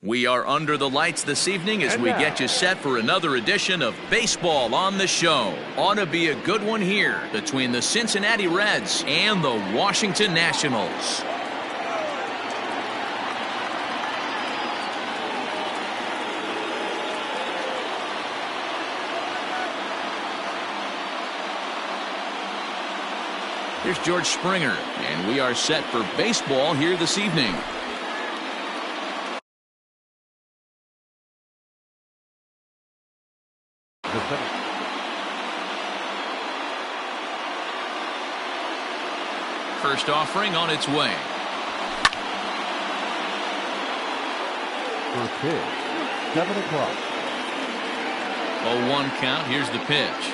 We are under the lights this evening as we get you set for another edition of Baseball on the Show. Ought to be a good one here between the Cincinnati Reds and the Washington Nationals. Here's George Springer, and we are set for baseball here this evening. First offering on its way. First pitch, 7 o'clock. 0-1 count. Here's the pitch.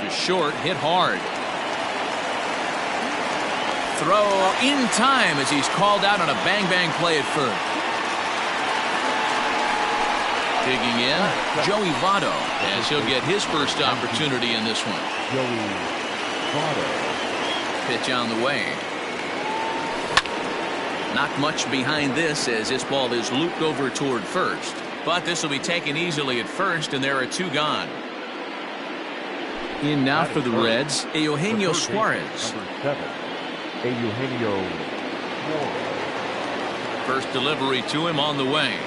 Just short, hit hard. Throw in time as he's called out on a bang-bang play at first. Digging in, Joey Votto, as he'll get his first opportunity in this one. Joey Votto. Pitch on the way. Not much behind this as this ball is looped over toward first. But this will be taken easily at first, and there are two gone. In now for the Reds, Eugenio Suarez. Number 7, Eugenio Suarez. First delivery to him on the way.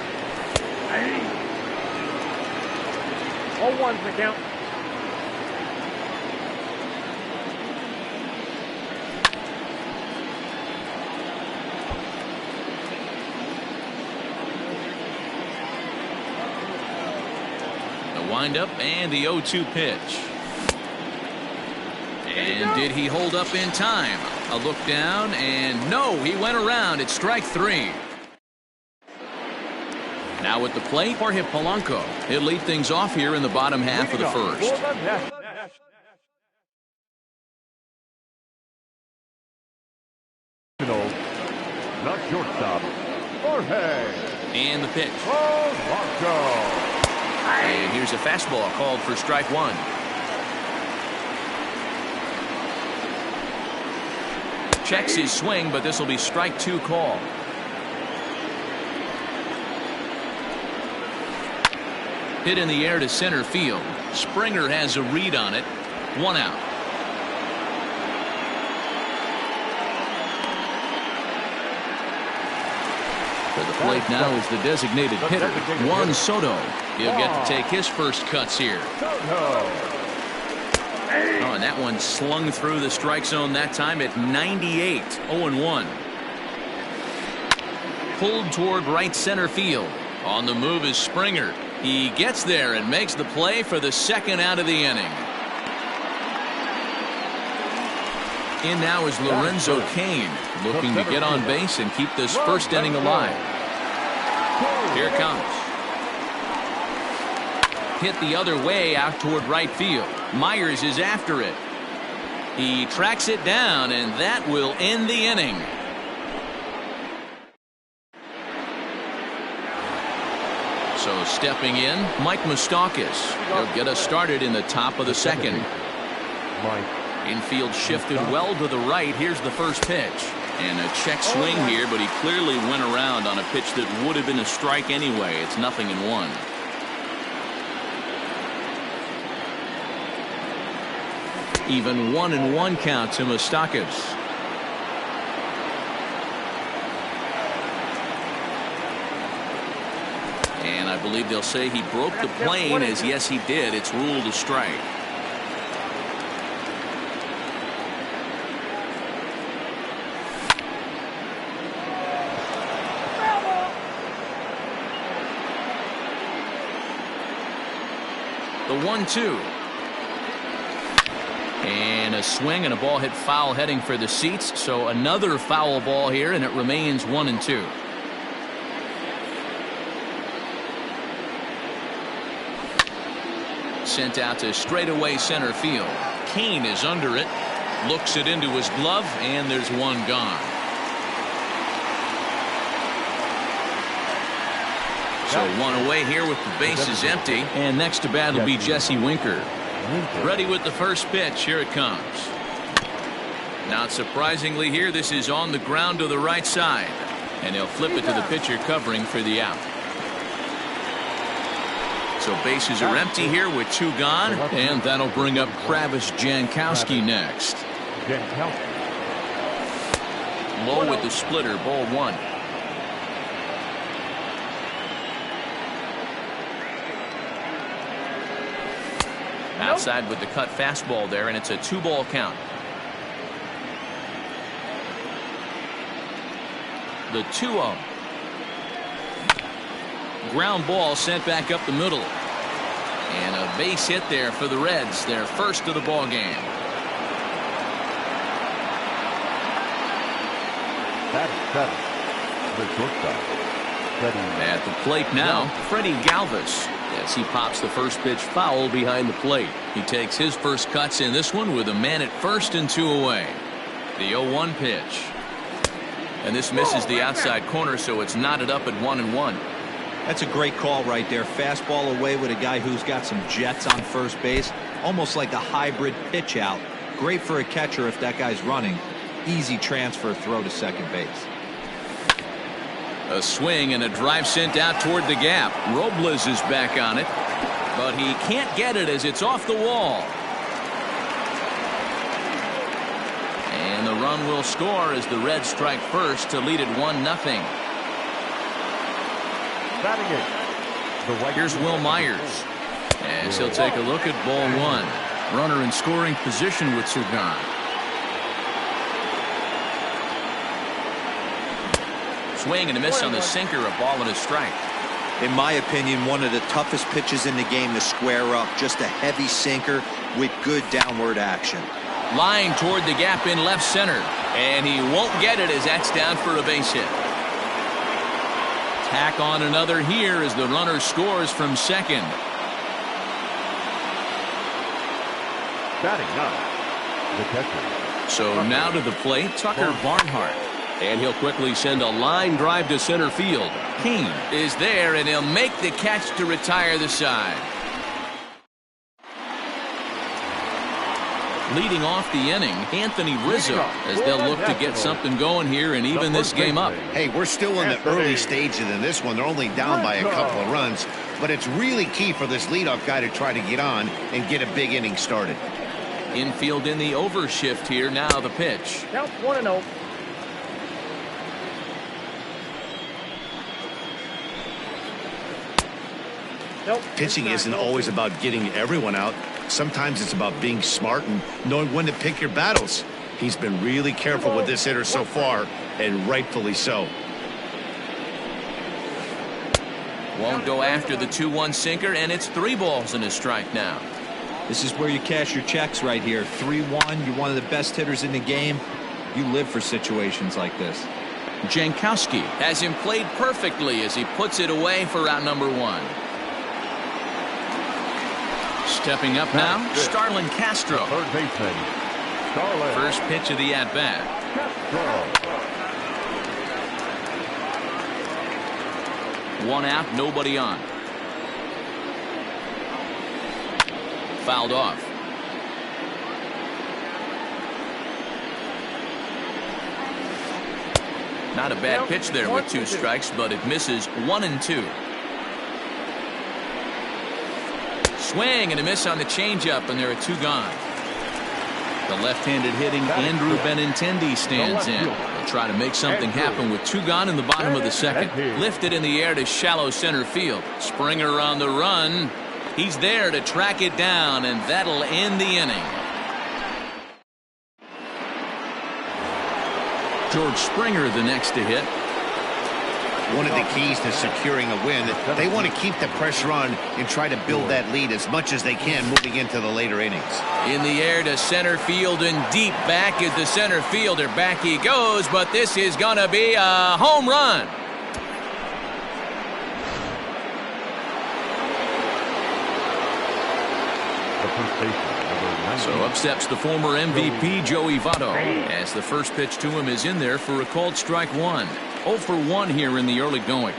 0-1's the count. The windup and the 0-2 pitch. And did he hold up in time? A look down, and no, he went around. It's strike three. Now at the plate, Jorge Polanco. He'll lead things off here in the bottom half of the first. Not shortstop, Jorge. And the pitch. Polanco. And here's a fastball called for strike one. Checks his swing, but this will be strike two call. Hit in the air to center field. Springer has a read on it. One out. For the plate now is the designated hitter, Juan Soto. He'll get to take his first cuts here. Oh, and that one slung through the strike zone that time at 98. 0-1. Pulled toward right center field. On the move is Springer. He gets there and makes the play for the second out of the inning. In now is Lorenzo Cain, looking to get on base and keep this first inning alive. Here it comes. Hit the other way out toward right field. Myers is after it. He tracks it down, and that will end the inning. So stepping in, Mike Moustakas. He'll get us started in the top of the second. Infield shifted well to the right. Here's the first pitch. And a check swing here, but he clearly went around on a pitch that would have been a strike anyway. It's 0-1. Even 1-1 count to Moustakas. And I believe they'll say he broke the plane, as yes he did. It's ruled a strike. The 1-2. And a swing and a ball hit foul heading for the seats. So another foul ball here, and it remains 1-2. Sent out to straightaway center field. Cain is under it. Looks it into his glove, and there's one gone. So one away here with the bases empty. And next to bat will be Jesse Winker. Ready with the first pitch. Here it comes. Not surprisingly here, this is on the ground to the right side. And he'll flip it to the pitcher covering for the out. So bases are empty here with 2 gone. And that'll bring up Travis Jankowski next. Low with the splitter, ball 1. Outside with the cut fastball there, and it's a 2-ball count. The 2-0. Ground ball sent back up the middle. And a base hit there for the Reds, their first of the ball game. At the plate now, Freddie Galvis. As he pops the first pitch foul behind the plate. He takes his first cuts in this one with a man at first and 2 away. The 0-1 pitch. And this misses the outside corner, so it's knotted up at 1-1. That's a great call right there. Fastball away with a guy who's got some jets on first base. Almost like a hybrid pitch out. Great for a catcher if that guy's running. Easy transfer throw to second base. A swing and a drive sent out toward the gap. Robles is back on it, but he can't get it as it's off the wall. And the run will score as the Reds strike first to lead it 1-0. Here's Will Myers as he'll take a look at ball 1. Runner in scoring position with Surgan. Swing and a miss on the sinker, a ball and a strike. In my opinion, one of the toughest pitches in the game to square up. Just a heavy sinker with good downward action. Line toward the gap in left center, and he won't get it as that's down for a base hit. Tack on another here as the runner scores from second. Batting up, the catcher. So now to the plate, Tucker Barnhart. And he'll quickly send a line drive to center field. Kane is there, and he'll make the catch to retire the side. Leading off the inning, Anthony Rizzo, as they'll look to get something going here and even this game up. Hey, we're still in the early stages in this one. They're only down by a couple of runs, but it's really key for this leadoff guy to try to get on and get a big inning started. Infield in the overshift here. Now the pitch. Count 1-0. Pitching isn't always about getting everyone out. Sometimes it's about being smart and knowing when to pick your battles. He's been really careful with this hitter so far, and rightfully so. Won't go after the 2-1 sinker, and it's 3 balls and a strike now. This is where you cash your checks right here. 3-1, you're one of the best hitters in the game. You live for situations like this. Jankowski has him played perfectly as he puts it away for out number 1. Stepping up now, Starlin Castro. Third baseman, Starlin. First pitch of the at-bat. One out, nobody on. Fouled off. Not a bad pitch there with 2 strikes, but it misses 1-2. Swing and a miss on the changeup, and there are 2 gone. The left-handed hitting Andrew Benintendi stands in. They'll try to make something happen with 2 gone in the bottom of the second. Lifted in the air to shallow center field. Springer on the run. He's there to track it down, and that'll end the inning. George Springer the next to hit. One of the keys to securing a win, they want to keep the pressure on and try to build that lead as much as they can moving into the later innings. In the air to center field and deep back is the center fielder. Back he goes, but this is going to be a home run. So up steps the former MVP Joey Votto as the first pitch to him is in there for a called strike 1. 0 for 1 here in the early going.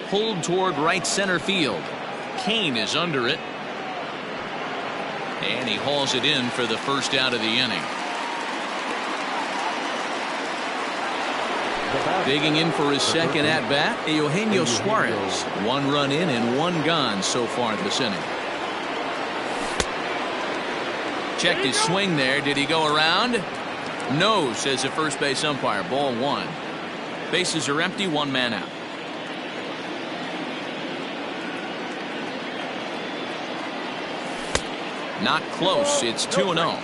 Pulled toward right center field. Kane is under it. And he hauls it in for the first out of the inning. Digging in for his second at-bat, Eugenio Suarez. 1 run in and 1 gone so far this inning. Checked his swing there. Did he go around? No, says the first base umpire. Ball 1. Bases are empty, 1 man out. Not close. It's 2-0.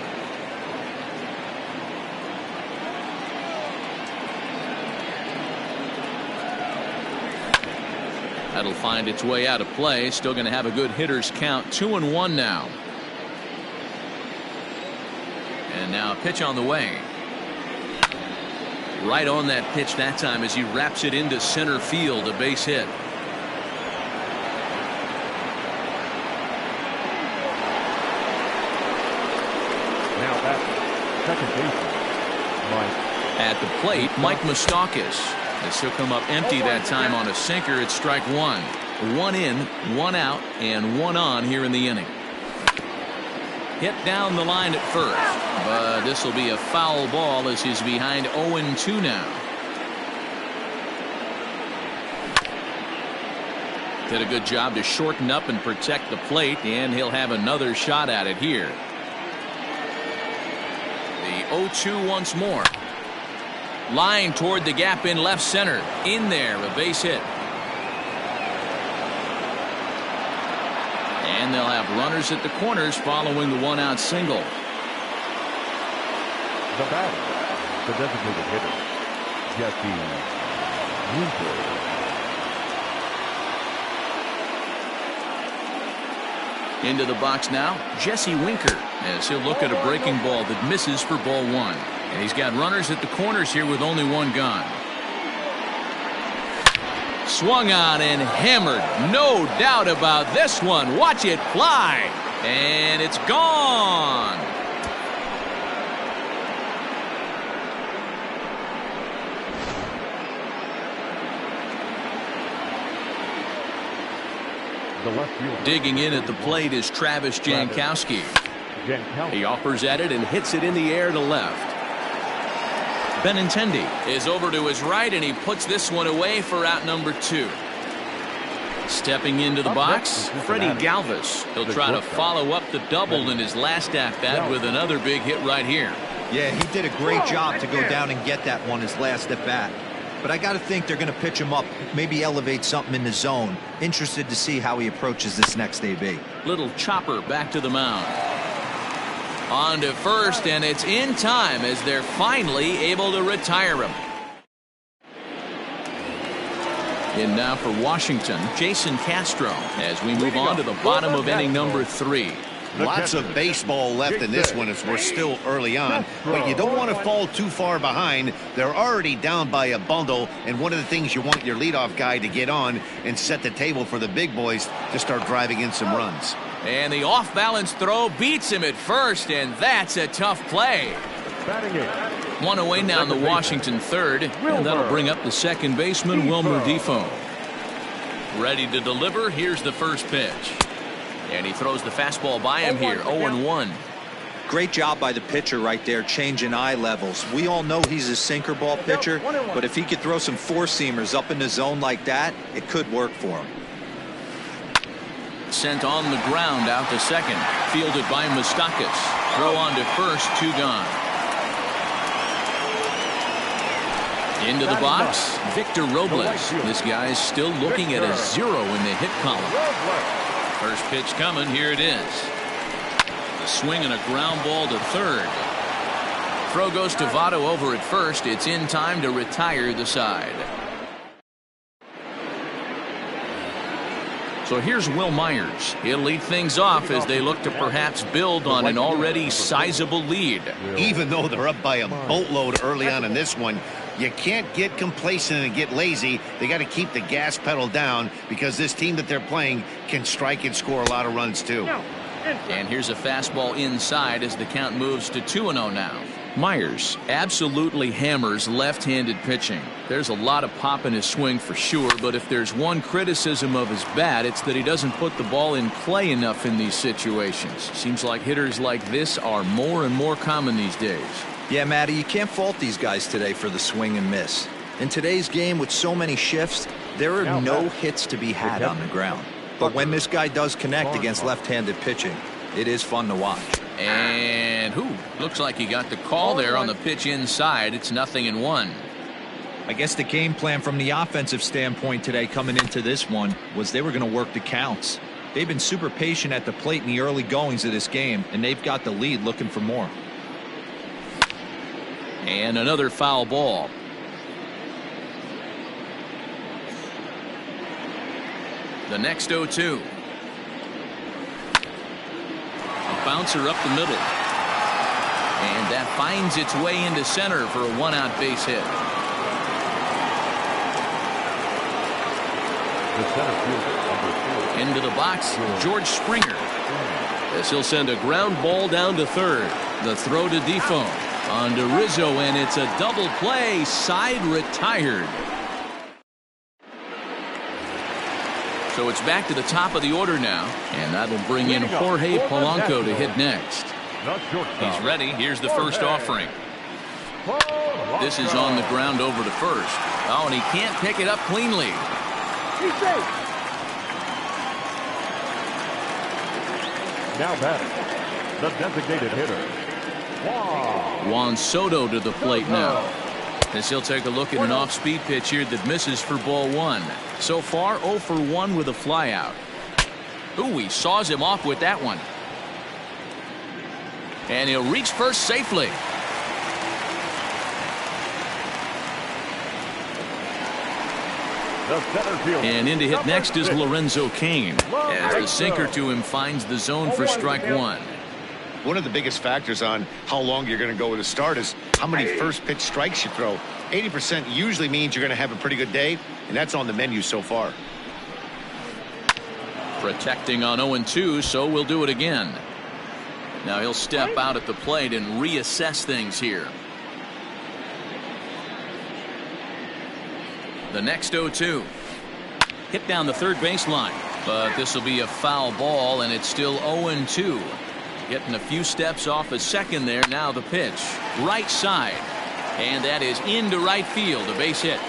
That'll find its way out of play. Still going to have a good hitter's count. 2-1 now. And now a pitch on the way. Right on that pitch that time as he wraps it into center field. A base hit. Now at second baseman, Mike. At the plate, Mike Moustakas. As he'll come up empty that time on a sinker. It's strike 1. 1 in, 1 out, and 1 on here in the inning. Hit down the line at first, but this will be a foul ball as he's behind 0-2 now. Did a good job to shorten up and protect the plate, and he'll have another shot at it here. The 0-2 once more. Line toward the gap in left center. In there, a base hit. And they'll have runners at the corners following the 1-out single. The batter, the designated hitter, Jesse Winker. Into the box now, Jesse Winker, as he'll look at a breaking ball that misses for ball 1. And he's got runners at the corners here with only 1 gone. Swung on and hammered. No doubt about this one. Watch it fly. And it's gone. The left fielder. Digging in at the plate is Travis Jankowski. He offers at it and hits it in the air to left. Benintendi is over to his right, and he puts this one away for out number 2. Stepping into the box, Freddie Galvis. He'll try to follow up the double in his last at-bat with another big hit right here. Yeah, he did a great job to go down and get that one his last at-bat. But I got to think they're going to pitch him up, maybe elevate something in the zone. Interested to see how he approaches this next AB. Little chopper back to the mound. On to first, and it's in time as they're finally able to retire him. In now for Washington, Jason Castro, as we move on to the bottom of inning number 3. Lots of baseball left in this one as we're still early on, but you don't want to fall too far behind. They're already down by a bundle, and one of the things you want your leadoff guy to get on and set the table for the big boys to start driving in some runs. And the off-balance throw beats him at first, and that's a tough play. One away now in the Washington third, and that'll bring up the second baseman, Wilmer Defoe. Ready to deliver. Here's the first pitch. And he throws the fastball by him here, 0-1. Great job by the pitcher right there, changing eye levels. We all know he's a sinker ball pitcher, but if he could throw some four-seamers up in the zone like that, it could work for him. Sent on the ground out to second. Fielded by Moustakas. Throw on to first, 2 gone. Into the box, Victor Robles. This guy's still looking at a 0 in the hit column. First pitch coming, here it is. A swing and a ground ball to third. Throw goes to Votto over at first. It's in time to retire the side. So here's Will Myers. He'll lead things off as they look to perhaps build on an already sizable lead. Even though they're up by a boatload early on in this one, you can't get complacent and get lazy. They got to keep the gas pedal down because this team that they're playing can strike and score a lot of runs too. And here's a fastball inside as the count moves to 2-0 now. Myers absolutely hammers left-handed pitching. There's a lot of pop in his swing for sure, but if there's one criticism of his bat, it's that he doesn't put the ball in play enough in these situations. Seems like hitters like this are more and more common these days. Yeah, Matty, you can't fault these guys today for the swing and miss. In today's game with so many shifts, there are no hits to be had on the ground. But when this guy does connect against left-handed pitching, it is fun to watch. And looks like he got the call there on the pitch inside. It's 0-1. I guess the game plan from the offensive standpoint today coming into this one was they were going to work the counts. They've been super patient at the plate in the early goings of this game, and they've got the lead looking for more. And another foul ball. The next 0-2. A bouncer up the middle. And that finds its way into center for a one-out base hit. The center fielder, number 4. Into the box, George Springer. This will send a ground ball down to third. The throw to Defoe. On to Rizzo, and it's a double play. Side retired. So it's back to the top of the order now, and that'll bring in Jorge Polanco to hit next. He's ready. Here's the first offering. This is on the ground over to first. Oh, and he can't pick it up cleanly. Now batting, the designated hitter, Juan Soto to the plate now. As he'll take a look at an off-speed pitch here that misses for ball one. So far, 0 for 1 with a flyout. Ooh, he saws him off with that one. And he'll reach first safely. And in to hit next is Lorenzo Cain, as the sinker to him finds the zone for strike one. One of the biggest factors on how long you're going to go with a start is how many first pitch strikes you throw. 80% usually means you're going to have a pretty good day, and that's on the menu so far. Protecting on 0-2, so we'll do it again. Now he'll step out at the plate and reassess things here. The next 0-2. Hit down the third baseline, but this will be a foul ball, and it's still 0-2. Getting a few steps off a second there. Now the pitch. Right side. And that is into right field. A base hit.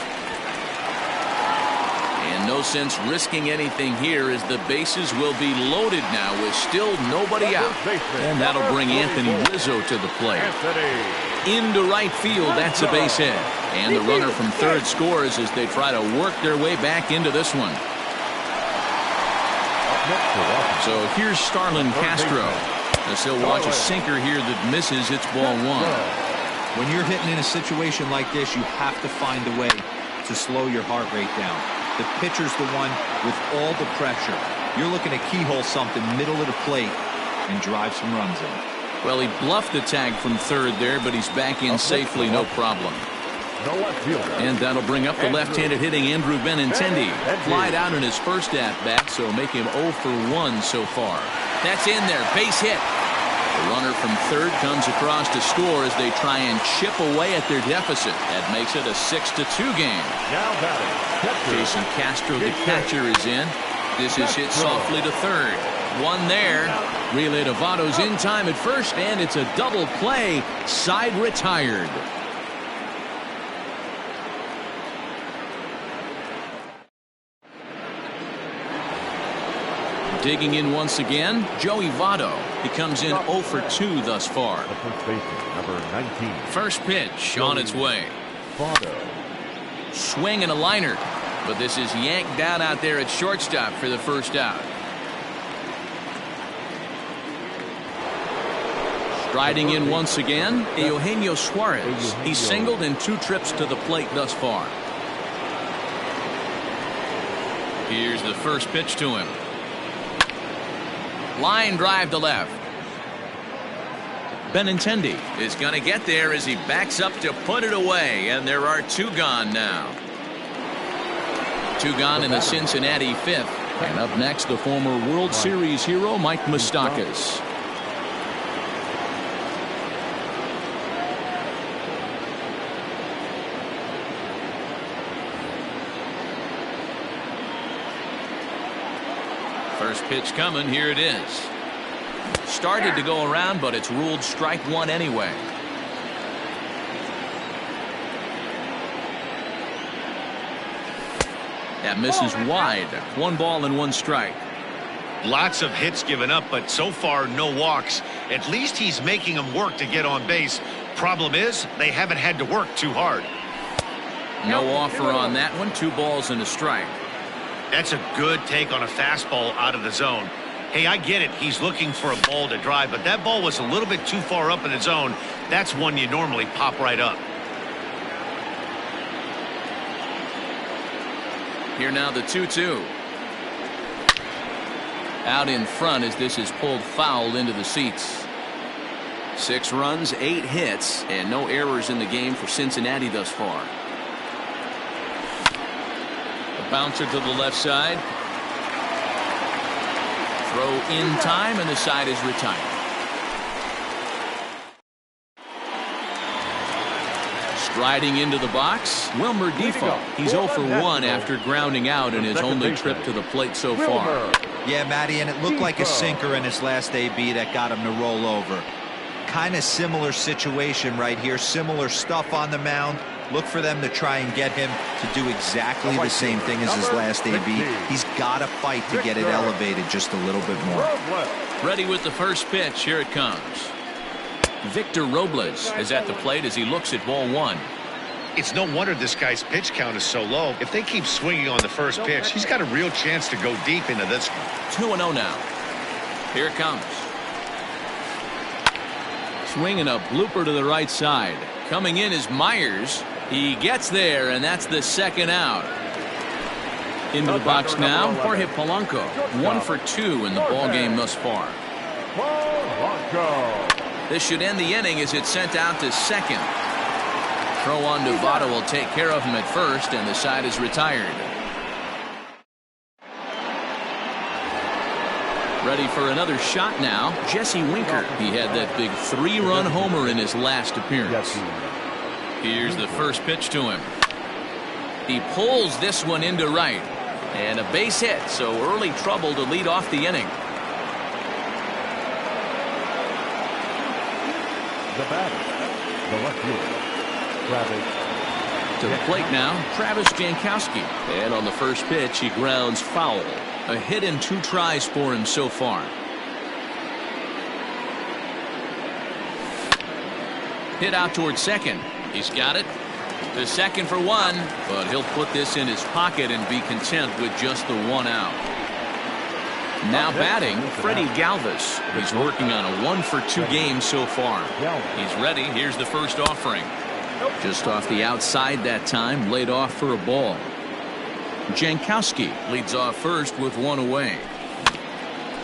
And no sense risking anything here as the bases will be loaded now with still nobody out. And that'll bring Anthony Rizzo to the plate. Into right field. That's a base hit. And the runner from third scores as they try to work their way back into this one. So here's Starlin Castro. As he'll watch a sinker here that misses. It's ball one. When you're hitting in a situation like this, you have to find a way to slow your heart rate down. The pitcher's the one with all the pressure. You're looking to keyhole something middle of the plate and drive some runs in. Well, he bluffed the tag from third there, but he's back in safely, no problem. And that'll bring up the left-handed hitting Andrew Benintendi. Flied out in his first at-bat, so make him 0 for 1 so far. That's in there. Base hit. The runner from third comes across to score as they try and chip away at their deficit. That makes it a 6-2 game. Jason Castro, the catcher, is in. This is hit softly to third. One there. Relay to Votto's in time at first, and it's a double play. Side retired. Digging in once again, Joey Votto. He comes in 0 for 2 thus far. The first baseman, number 19. First pitch on its way. Votto. Swing and a liner, but this is yanked down out there at shortstop for the first out. Striding in once again, Eugenio Suarez. He's singled in 2 trips to the plate thus far. Here's the first pitch to him. Line drive to left. Benintendi is going to get there as he backs up to put it away, and there are 2 gone now. 2 gone in the Cincinnati 5th. And up next, the former World Series hero Mike Moustakas. First pitch coming. Here it is. Started to go around, but it's ruled strike one anyway. That misses wide. 1 ball and 1 strike. Lots of hits given up, but so far no walks. At least he's making them work to get on base. Problem is, they haven't had to work too hard. No offer on that one. 2 balls and a strike. That's a good take on a fastball out of the zone. Hey, I get it. He's looking for a ball to drive, but that ball was a little bit too far up in the zone. That's one you normally pop right up. Here now the 2-2. Out in front as this is pulled foul into the seats. 6 runs, 8 hits, and no errors in the game for Cincinnati thus far. A bouncer to the left side. Throw in time, and the side is retired. Striding into the box, Wilmer Defoe. He's 0 for 1 after grounding out in his only trip to the plate so far. Yeah, Matty, and it looked like a sinker in his last AB that got him to roll over. Kind of similar situation right here. Similar stuff on the mound. Look for them to try and get him to do exactly the same thing as his last AB. He's got to fight to get it elevated just a little bit more. Ready with the first pitch. Here it comes. Victor Robles is at the plate as he looks at ball 1. It's no wonder this guy's pitch count is so low. If they keep swinging on the first pitch, he's got a real chance to go deep into this one. 2-0 now. Here it comes. Swinging a blooper to the right side. Coming in is Myers. He gets there, and that's the second out. Into the box now, Jorge Polanco. 1 for 2 in the ballgame thus far. This should end the inning as it's sent out to second. Throw on to Votto will take care of him at first, and the side is retired. Ready for another shot now, Jesse Winker. He had that big 3-run homer in his last appearance. Here's the first pitch to him. He pulls this one into right. And a base hit, so early trouble to lead off the inning. The batter, the left fielder, Travis. To the plate now, Travis Jankowski. And on the first pitch, he grounds foul. A hit in 2 tries for him so far. Hit out towards second. He's got it. The second for 1, but he'll put this in his pocket and be content with just the 1 out. Now batting, Freddie Galvis. He's working on a 1 for 2 game so far. He's ready. Here's the first offering. Just off the outside that time, laid off for a ball. Jankowski leads off first with 1 away.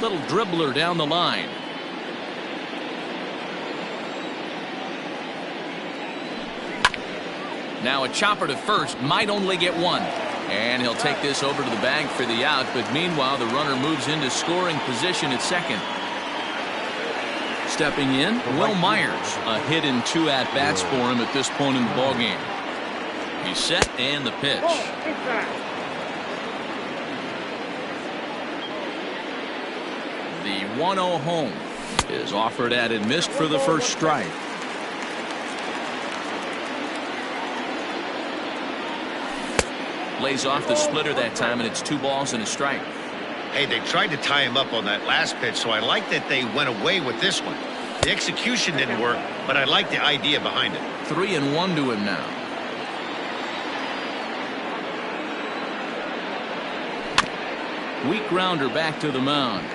Little dribbler down the line. Now a chopper to first, might only get 1. And he'll take this over to the bag for the out, but meanwhile the runner moves into scoring position at second. Stepping in, Will Myers. A hit in 2 at-bats for him at this point in the ballgame. He's set, and the pitch. The 1-0 home is offered at and missed for the first strike. Lays off the splitter that time, and it's 2 balls and a strike. Hey, they tried to tie him up on that last pitch, so I like that they went away with this one. The execution didn't work, but I like the idea behind it. 3-1 to him now. Weak grounder back to the mound.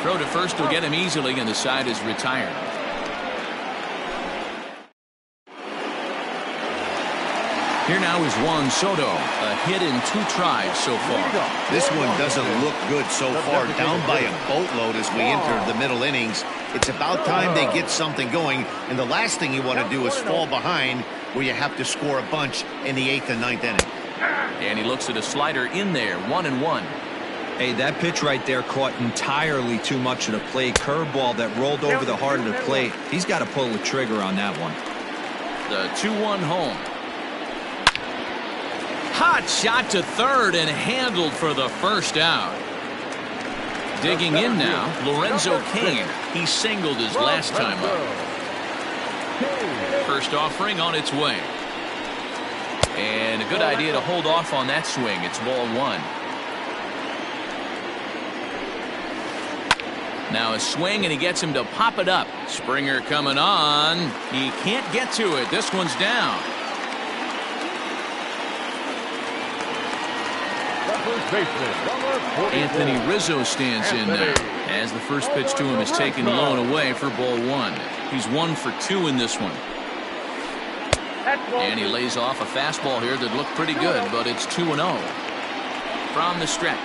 Throw to first will get him easily, and the side is retired. Here now is Juan Soto. A hit in 2 tries so far. This one doesn't look good so far. Down by a boatload as we enter the middle innings. It's about time they get something going. And the last thing you want to do is fall behind where you have to score a bunch in the 8th and 9th inning. And he looks at a slider in there. 1-1. Hey, that pitch right there caught entirely too much of the plate. Curveball that rolled over the heart of the plate. He's got to pull the trigger on that one. The 2-1 home. Hot shot to third and handled for the first out. Digging in now, Lorenzo Cain. He singled his last time up. First offering on its way. And a good idea to hold off on that swing. It's ball one. Now a swing, and he gets him to pop it up. Springer coming on. He can't get to it. This one's down. Anthony Rizzo stands in now, as the first pitch to him is taken low and away for ball one. He's 1 for 2 in this one. And he lays off a fastball here that looked pretty good, but it's 2-0. From the stretch.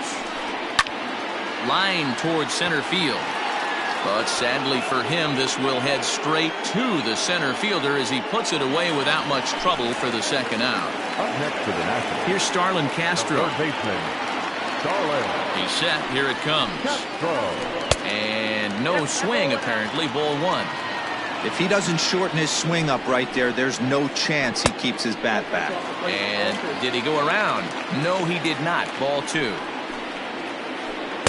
Line towards center field. But sadly for him, this will head straight to the center fielder as he puts it away without much trouble for the second out. Here's Starlin Castro. He's set. Here it comes. And no swing, apparently. Ball one. If he doesn't shorten his swing up right there, there's no chance he keeps his bat back. And did he go around? No, he did not. Ball two.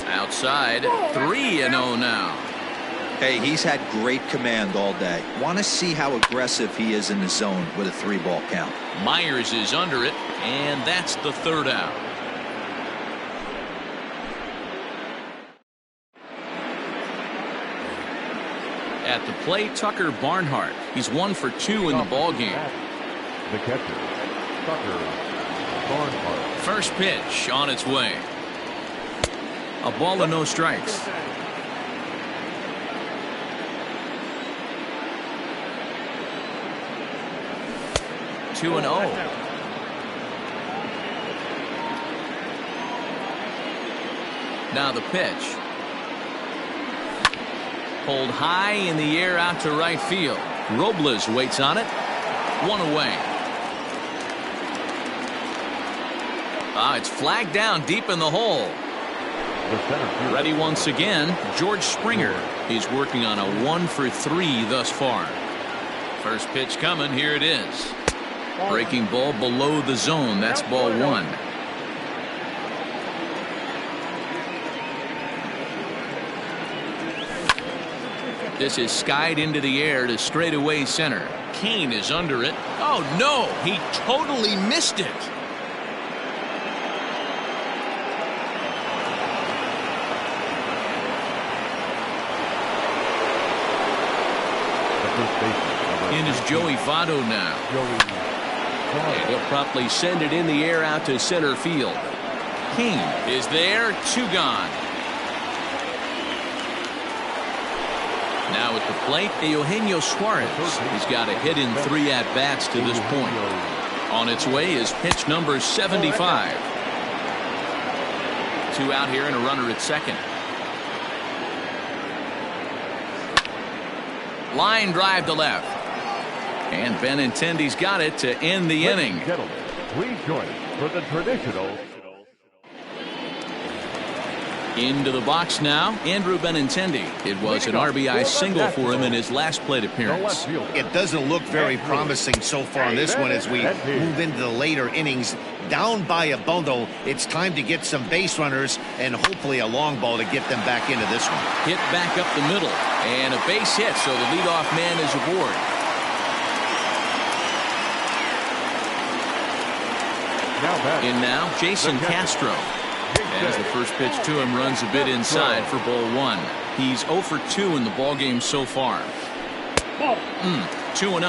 Outside. 3-0 now. Hey, he's had great command all day. Want to see how aggressive he is in the zone with a 3-ball count. Myers is under it, and that's the third out. At the plate, Tucker Barnhart. He's 1 for 2 in the ball game. The catcher, Tucker Barnhart. First pitch on its way. A ball and no strikes. Two and 0. Now the pitch. Pulled high in the air out to right field. Robles waits on it. 1 away. It's flagged down deep in the hole. Ready once again, George Springer. He's working on a 1 for 3 thus far. First pitch coming. Here it is. Breaking ball below the zone. That's ball one. This is skied into the air to straightaway center. Cain is under it. Oh, no. He totally missed it. In is Joey Votto now. And he'll promptly send it in the air out to center field. Cain is there. 2 gone. Now at the plate, Eugenio Suarez. He's got a hit in 3 at-bats to this point. On its way is pitch number 75. 2 out here and a runner at second. Line drive to left. And Benintendi's got it to end the inning. Gentlemen, please join us for the traditional. Into the box now, Andrew Benintendi. It was an RBI single for him in his last plate appearance. It doesn't look very promising so far on this one as we move into the later innings. Down by a bundle, it's time to get some base runners and hopefully a long ball to get them back into this one. Hit back up the middle, and a base hit, so the leadoff man is aboard. In now, Jason Castro. As the first pitch to him runs a bit inside for ball one. He's 0 for 2 in the ballgame so far. 2-0.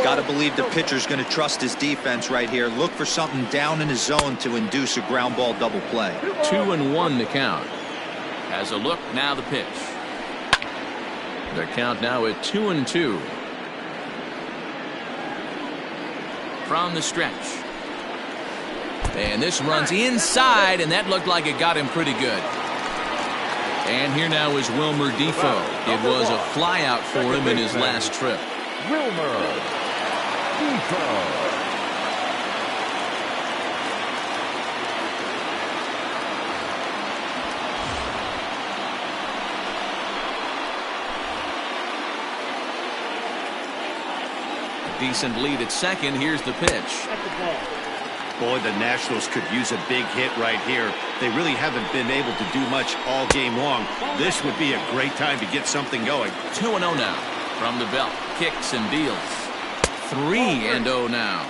Got to believe the pitcher's going to trust his defense right here. Look for something down in his zone to induce a ground ball double play. 2-1 the count. As a look, now the pitch. The count now at 2-2. From the stretch. And this runs inside, and that looked like it got him pretty good. And here now is Wilmer Defoe. It was a flyout for him in his last trip. Wilmer Defoe. Decent lead at second. Here's the pitch. Boy, the Nationals could use a big hit right here. They really haven't been able to do much all game long. This would be a great time to get something going. 2-0 now from the belt. Kicks and deals. 3-0 now.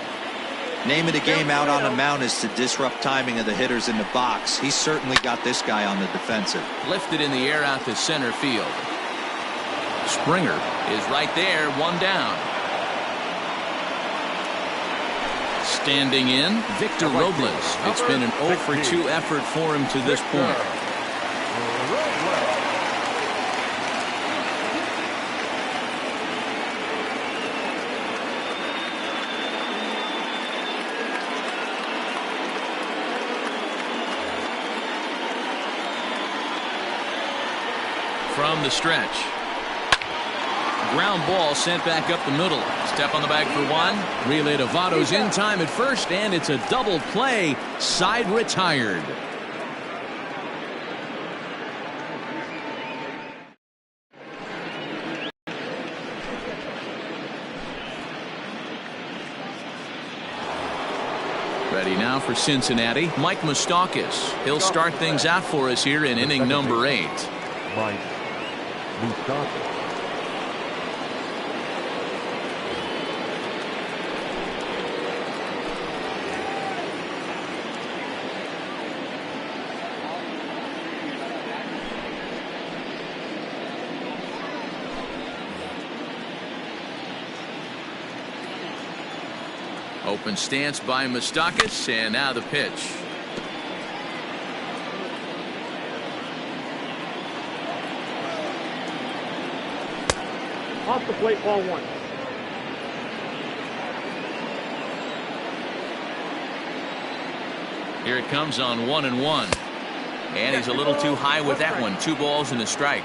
Name of the game out on the mound is to disrupt timing of the hitters in the box. He's certainly got this guy on the defensive. Lifted in the air out to center field. Springer is right there, one down. Standing in, Victor Robles. It's been an 0 for 2 effort for him to this point. From the stretch. Ground ball sent back up the middle. Step on the bag for one. Relay to Votto's in time at first, and it's a double play. Side retired. Ready now for Cincinnati, Mike Moustakas. He'll start things out for us here in inning number 8. Mike Moustakas. Open stance by Moustakas, and now the pitch. Off the plate, ball 1. Here it comes on 1-1. And he's a little too high with that one. 2 balls and a strike.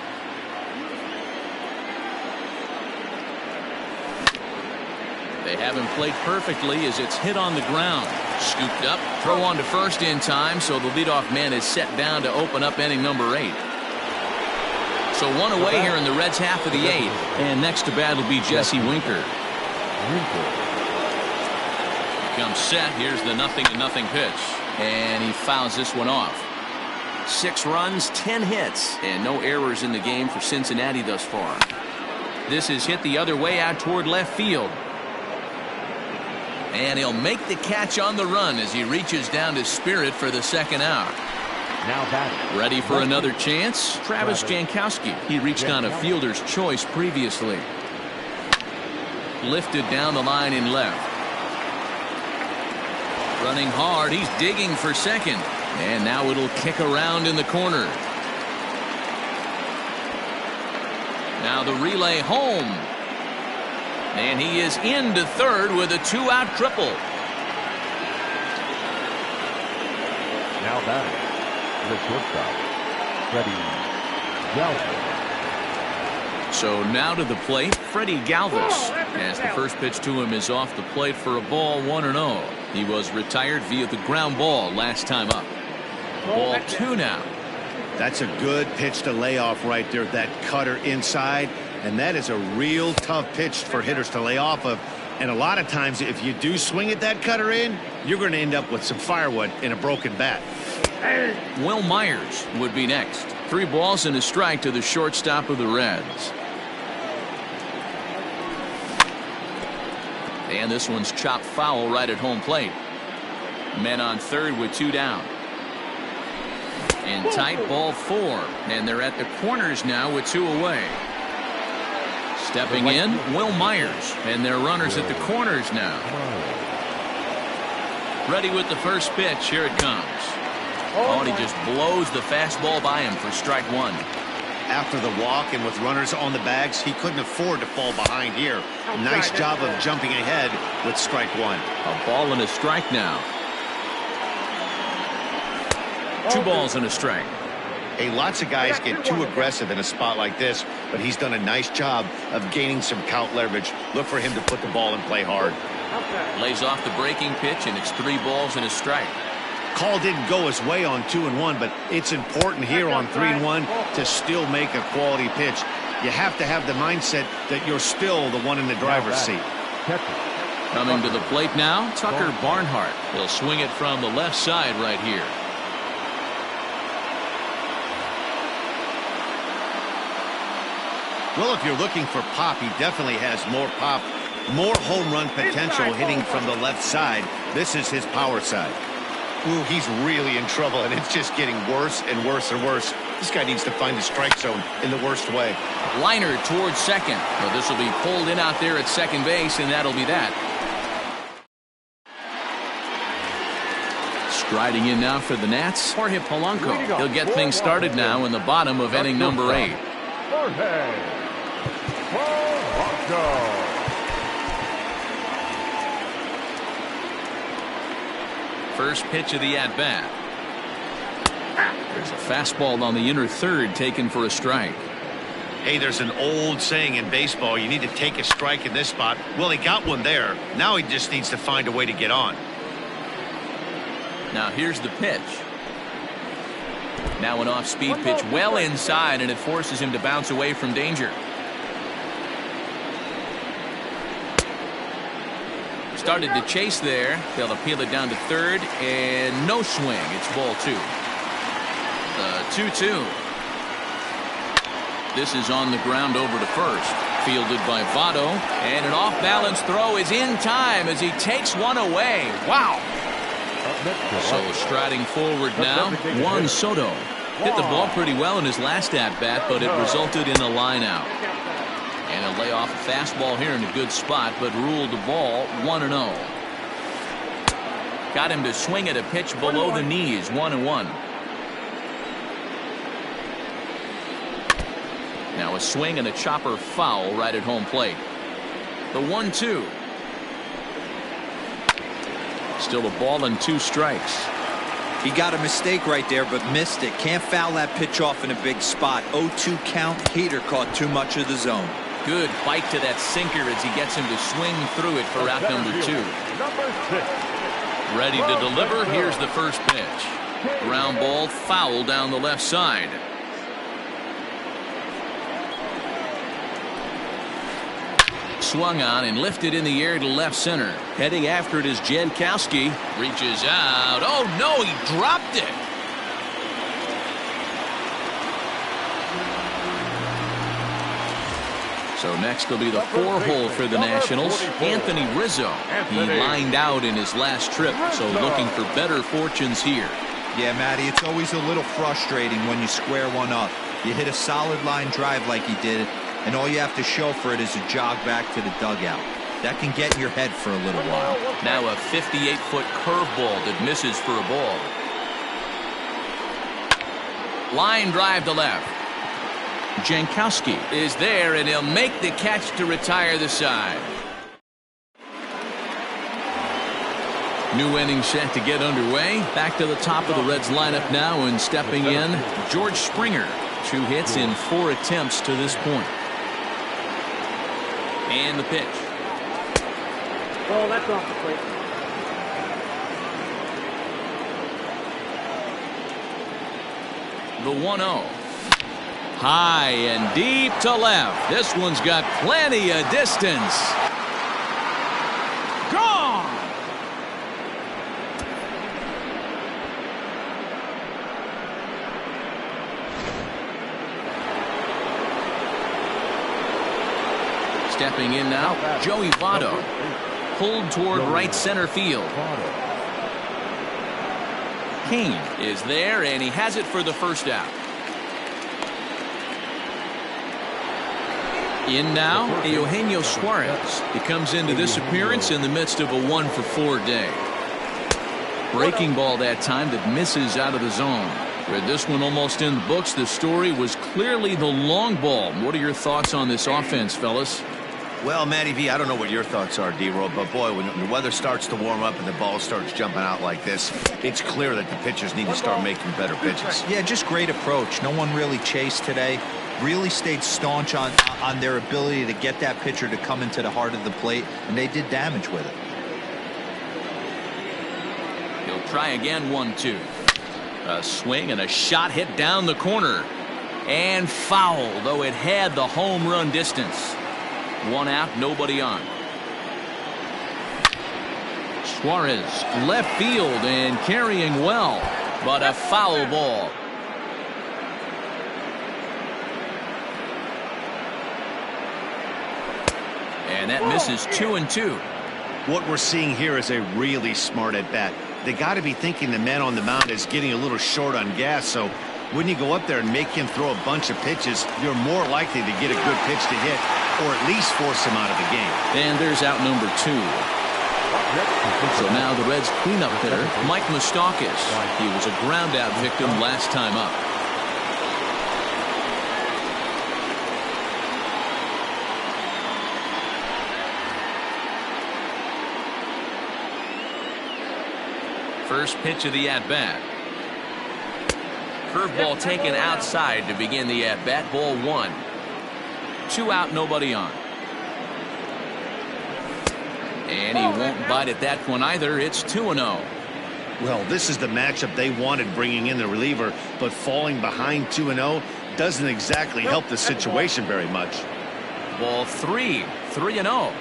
They have him played perfectly as it's hit on the ground. Scooped up, throw on to first in time, so the leadoff man is set down to open up inning number 8. So 1 away here in the Reds' half of the 8th. And next to bat will be Jesse Winker. Comes set. Here's the 0-0 pitch. And he fouls this one off. 6 runs, 10 hits, and no errors in the game for Cincinnati thus far. This is hit the other way out toward left field. And he'll make the catch on the run as he reaches down to Spirit for the second out. Now batting. Ready for another chance? Travis Jankowski. He reached on a fielder's choice previously. Lifted down the line in left. Running hard. He's digging for second. And now it'll kick around in the corner. Now the relay home. And he is into third with a 2-out triple. Now batting. The shortstop, Freddie Galvis. So now to the plate, Freddie Galvis. As the first pitch to him is off the plate for a ball, 1-0. He was retired via the ground ball last time up. Ball 2 now. That's a good pitch to lay off right there. That cutter inside. And that is a real tough pitch for hitters to lay off of. And a lot of times, if you do swing at that cutter in, you're going to end up with some firewood in a broken bat. Will Myers would be next. 3 balls and a strike to the shortstop of the Reds. And this one's chopped foul right at home plate. Men on third with 2 down. In tight, ball 4. And they're at the corners now with 2 away. Stepping in, Will Myers. And their runners at the corners now. Ready with the first pitch. Here it comes. Oh, and he just blows the fastball by him for strike 1. After the walk and with runners on the bags, he couldn't afford to fall behind here. Nice job of jumping ahead with strike 1. A ball and a strike now. 2 balls and a strike. Hey, lots of guys get too aggressive in a spot like this, but he's done a nice job of gaining some count leverage. Look for him to put the ball and play hard. Lays off the breaking pitch, and it's 3 balls and a strike. Call didn't go his way on 2-1, but it's important here on 3-1 to still make a quality pitch. You have to have the mindset that you're still the one in the driver's seat. Catcher, Coming to the plate now, Tucker Barnhart. He'll swing it from the left side right here. Well, if you're looking for pop, he definitely has more pop, more home run potential hitting from the left side. This is his power side. Ooh, he's really in trouble, and it's just getting worse and worse and worse. This guy needs to find the strike zone in the worst way. Liner towards second. Well, this will be pulled in out there at second base, and that'll be that. Striding in now for the Nats, Jorge Polanco. He'll get things started now in the bottom of inning number 8. First pitch of the at-bat. There's a fastball on the inner third taken for a strike. Hey, there's an old saying in baseball, you need to take a strike in this spot. Well, he got one there. Now he just needs to find a way to get on. Now here's the pitch. Now an off-speed pitch well inside, and it forces him to bounce away from danger. Started to chase there. They'll appeal it down to third, and no swing. It's ball 2. The 2-2. This is on the ground over to first. Fielded by Votto, and an off-balance throw is in time as he takes one away. Wow. So striding forward now, Juan Soto. Hit the ball pretty well in his last at-bat, but it resulted in a line out. And he'll lay off a fastball here in a good spot, but ruled the ball 1-0. Got him to swing at a pitch below the knees, 1-1. Now a swing and a chopper foul right at home plate. The 1-2. Still a ball and 2 strikes. He got a mistake right there, but missed it. Can't foul that pitch off in a big spot. 0-2 count. Heater caught too much of the zone. Good bite to that sinker as he gets him to swing through it for out number 2. Ready to deliver. Here's the first pitch. Ground ball foul down the left side. Swung on and lifted in the air to left center. Heading after it is Jankowski. Reaches out. Oh no, he dropped it. So next will be the 4-hole for the Nationals, Anthony Rizzo. He lined out in his last trip, so looking for better fortunes here. Yeah, Matty, it's always a little frustrating when you square one up. You hit a solid line drive like he did, and all you have to show for it is a jog back to the dugout. That can get in your head for a little while. Now a 58-foot curveball that misses for a ball. Line drive to left. Jankowski is there, and he'll make the catch to retire the side. New inning set to get underway. Back to the top of the Reds lineup now, and stepping in, George Springer. 2 hits in 4 attempts to this point. And the pitch. Oh, that's off the plate. The 1-0. High and deep to left. This one's got plenty of distance. Gone. Stepping in now, Joey Votto. Pulled toward right center field. Kane is there, and he has it for the first out. In now, Eugenio Suarez. He comes into this appearance in the midst of a 1-for-4 day. Breaking ball that time that misses out of the zone. With this one almost in the books, the story was clearly the long ball. What are your thoughts on this offense, fellas? Well, Matty V, I don't know what your thoughts are, D-Roll, but boy, when the weather starts to warm up and the ball starts jumping out like this, it's clear that the pitchers need to start making better pitches. Yeah, just great approach. No one really chased today. Really stayed staunch on their ability to get that pitcher to come into the heart of the plate, and they did damage with it. He'll try again, 1-2. A swing and a shot hit down the corner. And foul, though it had the home run distance. 1 out, nobody on. Suarez, left field and carrying well, but a foul ball. And that misses 2-2. What we're seeing here is a really smart at bat. They got to be thinking the man on the mound is getting a little short on gas, so when you go up there and make him throw a bunch of pitches, you're more likely to get a good pitch to hit or at least force him out of the game. And there's out number 2. So now the Reds cleanup hitter, Mike Moustakas. He was a ground out victim last time up. First pitch of the at-bat. Curveball taken outside to begin the at-bat. Ball 1. 2 out, nobody on. And he won't bite at that one either. It's 2-0. Well, this is the matchup they wanted, bringing in the reliever, but falling behind 2-0 doesn't exactly help the situation very much. Ball 3. 3-0.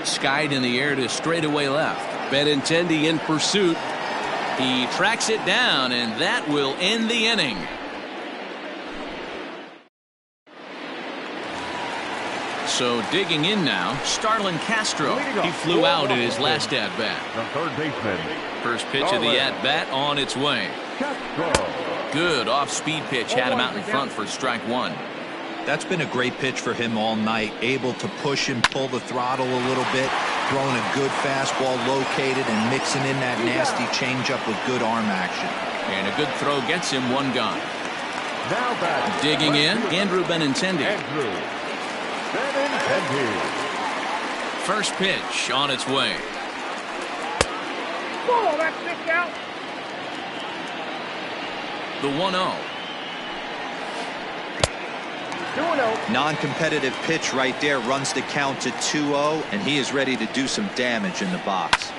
Skied in the air to straightaway left. Benintendi in pursuit. He tracks it down, and that will end the inning. So digging in now, Starlin Castro. He flew out in his last at-bat. The third baseman. First pitch of the at-bat on its way. Good off-speed pitch, had him out in front for strike 1. That's been a great pitch for him all night. Able to push and pull the throttle a little bit. Throwing a good fastball located and mixing in that nasty changeup with good arm action. And a good throw gets him 1 gone. Now back. Digging in, Andrew Benintendi. First pitch on its way. Oh, that's kicked out. The 1-0. 2-0. Non-competitive pitch right there, runs the count to 2-0, and he is ready to do some damage in the box.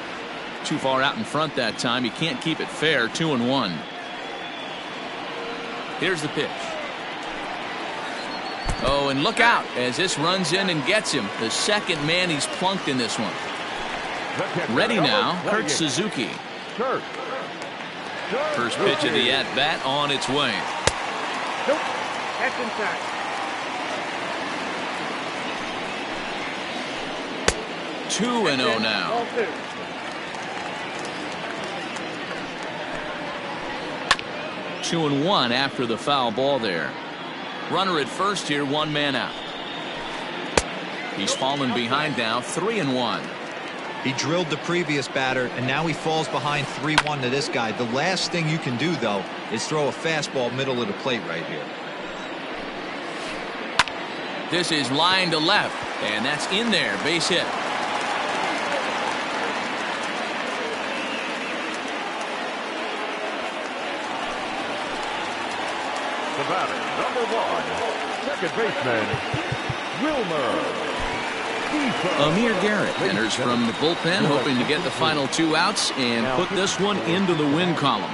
Too far out in front that time. He can't keep it fair. 2-1. Here's the pitch. Oh, and look out as this runs in and gets him. The second man he's plunked in this one. Ready now, Kurt Suzuki. First pitch of the at-bat on its way. Nope. That's inside. 2-0 now. Ball 2. 2-1 after the foul ball there. Runner at first here, 1 man out. He's fallen behind now, 3-1. He drilled the previous batter, and now he falls behind 3-1 to this guy. The last thing you can do, though, is throw a fastball middle of the plate right here. This is line to left, and that's in there. Base hit. The batter, number 1, second baseman, Wilmer. Amir Garrett enters from the bullpen, hoping to get the final 2 outs and put this one into the win column.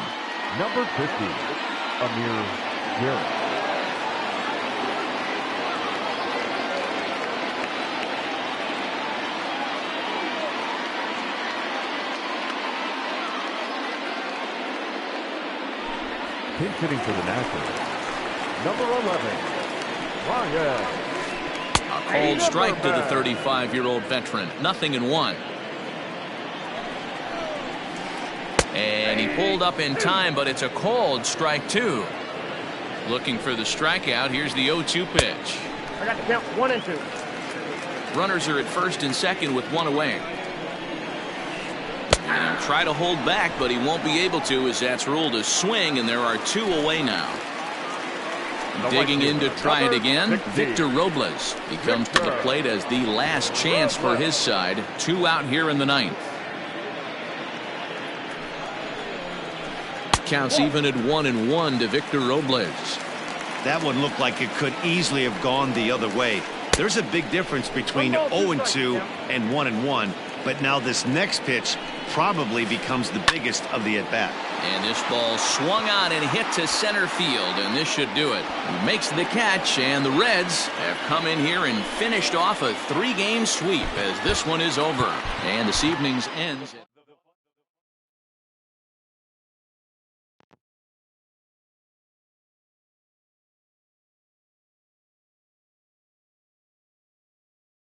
Number 50, Amir Garrett. Pinch hitting for the Nationals, number 11, Ryan. A cold strike to the 35-year-old veteran. 0-1. And he pulled up in time, but it's a called strike 2. Looking for the strikeout. Here's the 0-2 pitch. I got the count 1 and 2. Runners are at first and second with 1 away. And he'll try to hold back, but he won't be able to, as that's ruled a swing, and there are 2 away now. Digging in to try it again, Victor Robles. He comes to the plate as the last chance for his side. 2 out here in the 9th. Counts even at 1-1 to Victor Robles. That one looked like it could easily have gone the other way. There's a big difference between 0-2 and 1-1, but now this next pitch probably becomes the biggest of the at-bat. And this ball swung on and hit to center field, and this should do it. He makes the catch, and the Reds have come in here and finished off a 3-game sweep as this one is over. And this evening's ends.